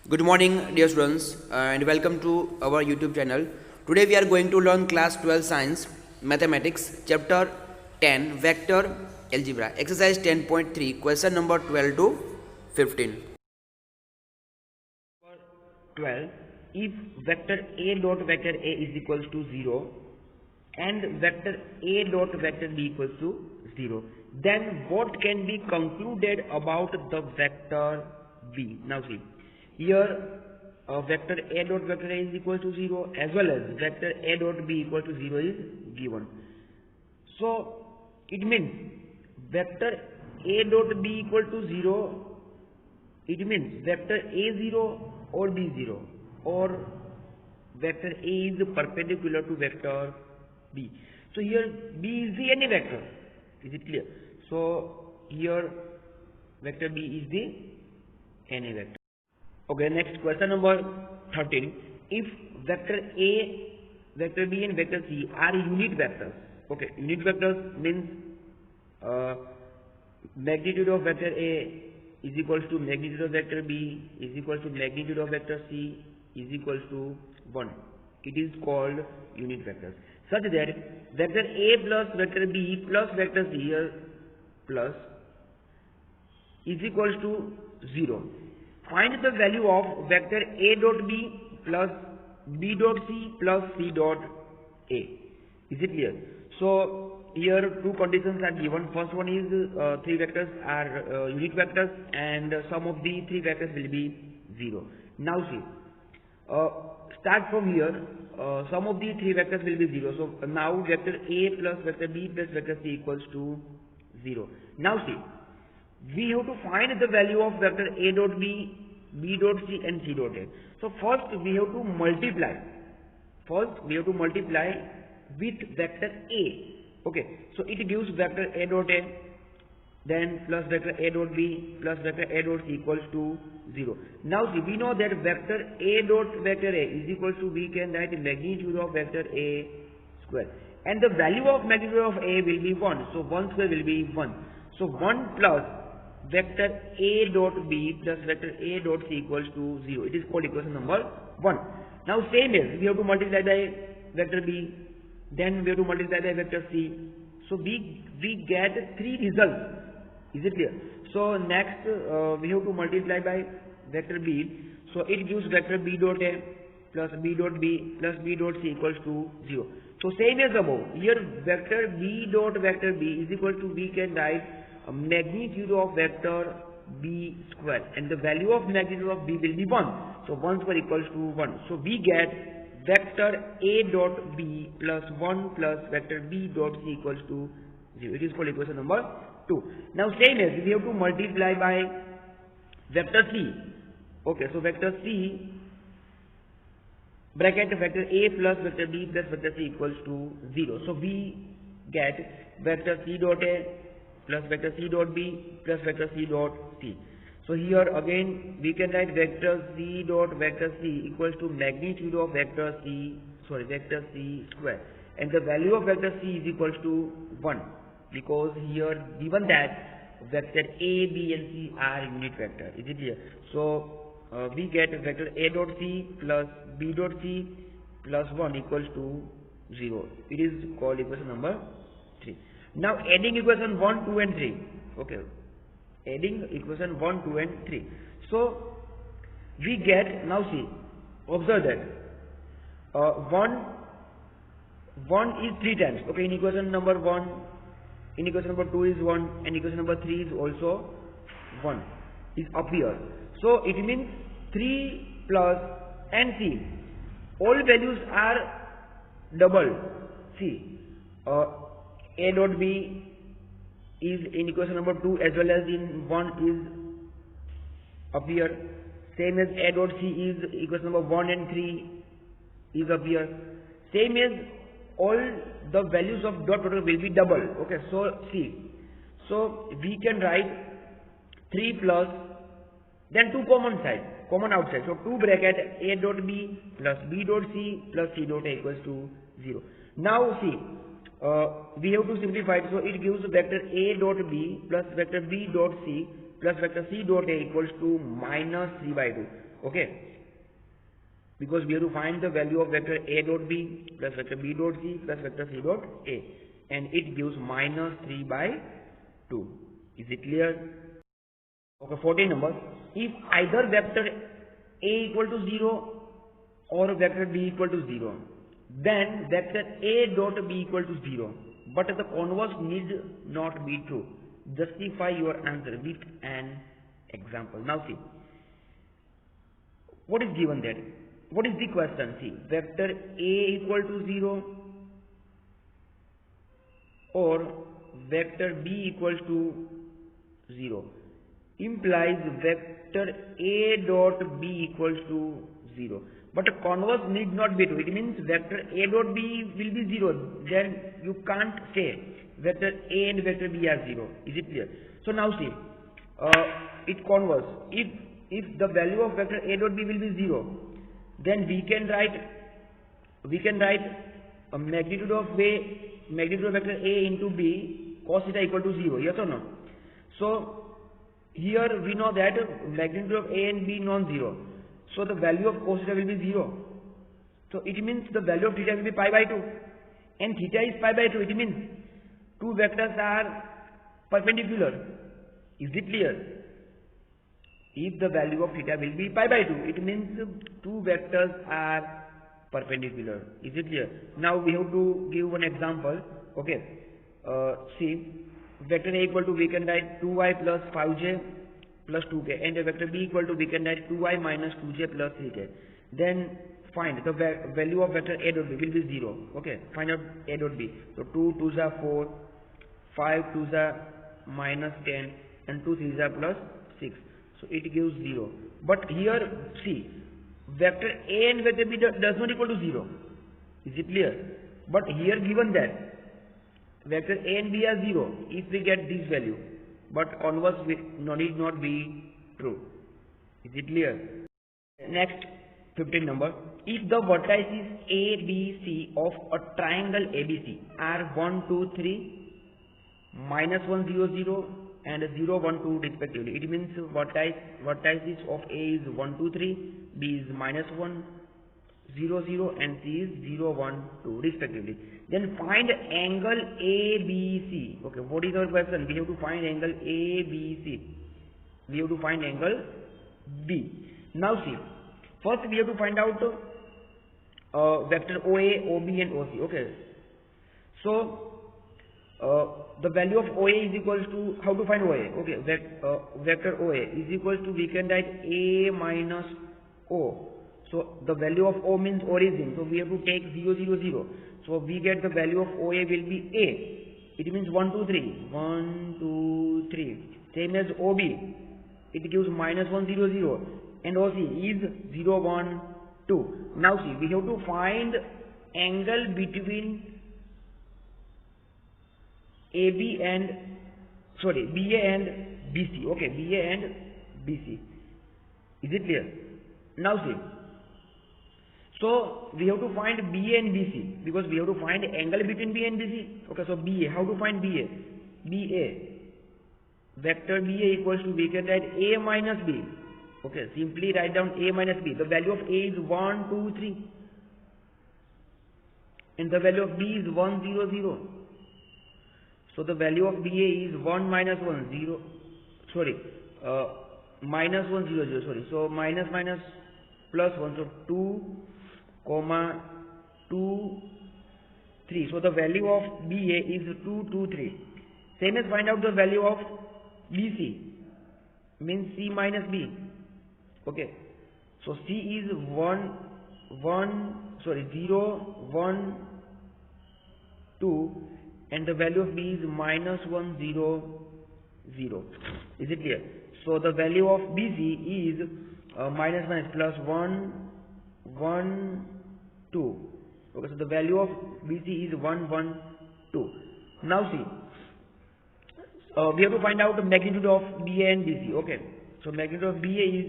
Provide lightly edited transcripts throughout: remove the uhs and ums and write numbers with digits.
Good morning, dear students, and welcome to our YouTube channel. Today we are going to learn class 12 science mathematics chapter 10 vector algebra exercise 10.3 question number 12 to 15. 12. If vector A dot vector A is equals to 0 and vector A dot vector B equals to 0, then what can be concluded about the vector B? Now see, here vector A dot vector A is equal to 0 as well as vector A dot B equal to 0 is given. So it means vector A dot B equal to 0, it means vector A0 or B0, or vector A is perpendicular to vector B. So here B is the any vector. Is it clear? So here vector B is the any vector. Okay, next question number 13. If vector A, vector B and vector C are unit vectors. Okay, unit vectors means magnitude of vector A is equals to magnitude of vector B is equals to magnitude of vector C is equals to 1. It is called unit vectors. Such that vector A plus vector B plus vector C here plus is equals to 0. Find the value of vector A dot B plus B dot C plus C dot A. Is it clear? So here two conditions are given. First one is three vectors are unit vectors and sum of the three vectors will be 0. Now see, start from here, sum of the three vectors will be 0. So now vector A plus vector B plus vector C equals to 0. Now see, we have to find the value of vector A dot B, B dot C and C dot A. So first we have to multiply. First we have to multiply with vector A. Okay, so it gives vector A dot A, then plus vector A dot B plus vector A dot C equals to 0. Now see, we know that vector A dot vector A is equals to, we can write magnitude of vector A square. And the value of magnitude of A will be 1. So 1 square will be 1. So 1 plus vector A dot B plus vector A dot C equals to 0. It is called equation number 1. Now same as we have to multiply by vector B, then we have to multiply by vector C. So we get three results. Is it clear? So next we have to multiply by vector B. So it gives vector B dot A plus B dot B plus B dot C equals to 0. So same as above. Here vector B dot vector B is equal to, we can write magnitude of vector B square, and the value of magnitude of B will be 1. So 1 square equals to 1. So we get vector A dot B plus 1 plus vector B dot C equals to 0. It is called equation number 2. Now same as we have to multiply by vector C. Okay, so vector C bracket vector A plus vector B plus vector C equals to 0. So we get vector C dot A plus vector C dot B plus vector C dot C. So here again we can write vector C dot vector C equals to magnitude of vector C square, and the value of vector C is equals to 1, because here given that vector A, B and C are unit vector. Is it clear? So we get vector A dot C plus B dot C plus 1 equals to 0. It is called equation number 3. Now adding equation 1, 2 and 3. Okay, adding equation 1, 2 and 3. So we get, now see, observe that 1 is 3 times. Okay, in equation number 1, in equation number 2 is 1, and equation number 3 is also 1 is up here. So it means 3 plus and C, all values are double. See, A dot B is in equation number 2 as well as in 1 is up here. Same as A dot C is equation number 1 and 3 is up here. Same as all the values of dot product will be double. Okay, so see, so we can write 3 plus then 2 common outside. So 2 bracket A dot B plus B dot C plus C dot A equals to 0. Now see, we have to simplify it. So it gives vector A dot B plus vector B dot C plus vector C dot A equals to minus 3 by 2. Okay, because we have to find the value of vector a dot b plus vector b dot c plus vector c dot a, and it gives minus 3 by 2. Is it clear? Okay, 14 number. If either vector a equal to 0 or vector b equal to 0, then vector a dot b equal to 0, but the converse need not be true. Justify your answer with an example. Now see, what is given there? What is the question? See, vector a equal to 0 or vector b equals to 0 implies vector a dot b equals to 0, but the converse need not be true. It means vector a dot b will be 0, then you can't say vector a and vector b are 0. Is it clear? So now see, it converse. If the value of vector a dot b will be 0, then we can write a magnitude of vector a into b cos theta equal to 0. Yes or no? So here we know that magnitude of a and b non-zero, so the value of cos theta will be 0. So it means the value of theta will be pi by 2, and theta is pi by 2. It means two vectors are perpendicular. Is it clear? If the value of theta will be pi by 2, it means two vectors are perpendicular. Is it clear? Now we have to give one example. Okay, see, vector a equal to, we can write 2y plus 5j plus 2k, and a vector b equal to, we can write 2y minus 2j plus 3k. Then find the value of vector a dot b will be 0. Okay, find out a dot b. So 2 2s are 4, 5 2s are minus 10, and 2 3s are plus 6. So it gives 0. But here see, vector a and vector b does not equal to 0. Is it clear? But here given that vector a and b are 0, if we get this value, but converse need not be true. Is it clear? Next, 15 number. If the vertices a, b, c of a triangle ABC are 1 2 3, minus 1 0 0 and 0 1 2 respectively, it means vertices of a is 1 2 3, b is minus 1 0 0 and c is 0 1 2 respectively. Then find angle ABC. Okay, what is our question? We have to find angle ABC. We have to find angle B. Now see, first we have to find out vector OA, OB and OC. Okay, so the value of OA is equal to, how to find OA? Okay, vector OA is equal to, we can write A minus O. So the value of O means origin, so we have to take 0 0 0. So we get the value of OA will be A. It means 1 2 3, 1 2 3. Same as OB, it gives minus 1 0 0, and OC is 0 1 2. Now see, we have to find angle between AB and BA and BC. Okay, BA and BC. Is it clear? Now see, so we have to find BA and BC, because we have to find angle between BA and BC. Okay, so BA, how to find BA? BA, vector BA equals to, we can write A minus B. Okay, simply write down A minus B. The value of A is 1 2 3, and the value of B is 1 0 0. So the value of BA is 1 minus 1 0, minus 1 0 0, sorry. So minus minus plus 1, so 2 comma 2 3. So the value of BA is 2 2 3. Same as find out the value of BC, means C minus B. Okay, so C is 0 1 2, and the value of B is minus 1 0 0. Is it clear? So the value of BC is minus minus plus 1 1 2. Okay, so the value of BC is 1 1 2. Now see, we have to find out the magnitude of BA and BC. Okay, so magnitude of BA is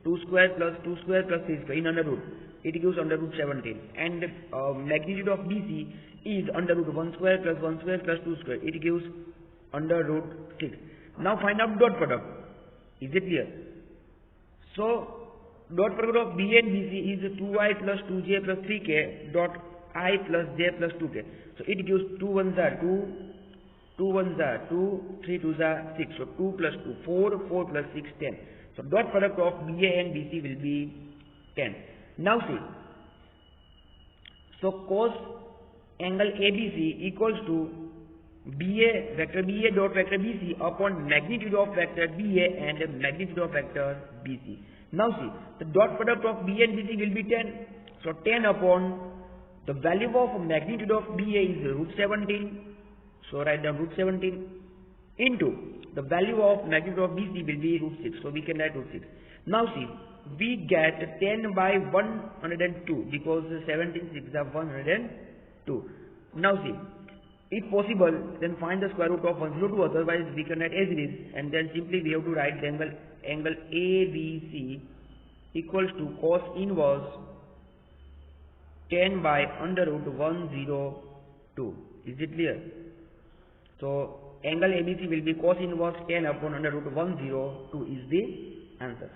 2 square plus 2 square plus 3 square in under root. It gives under root 17, and magnitude of BC is under root 1 square plus 1 square plus 2 square. It gives under root 6. Now find out dot product. Is it clear? So dot product of B and BC is 2I plus 2J plus 3K dot I plus J plus 2K. So it gives 2 1s are 2, 2 1s are 2, 3 2s are 6. So 2 plus 2, 4, 4 plus 6, 10. So dot product of BA and BC will be 10. Now see. So cos angle ABC equals to BA vector BA dot vector BC upon magnitude of vector BA and magnitude of vector BC. Now see, the dot product of BA and BC will be 10. So 10 upon the value of magnitude of BA is root 17. So write down root 17 into the value of magnitude of BC will be root 6. So we can write root 6. Now see, we get 10 by 102 because 17 6 are 102. Now see, if possible, then find the square root of 102. Otherwise, we can write as it is, and then simply we have to write the angle ABC equals to cos inverse 10 by under root 102. Is it clear? So angle ABC will be cos inverse 10 upon under root 102 is the answer.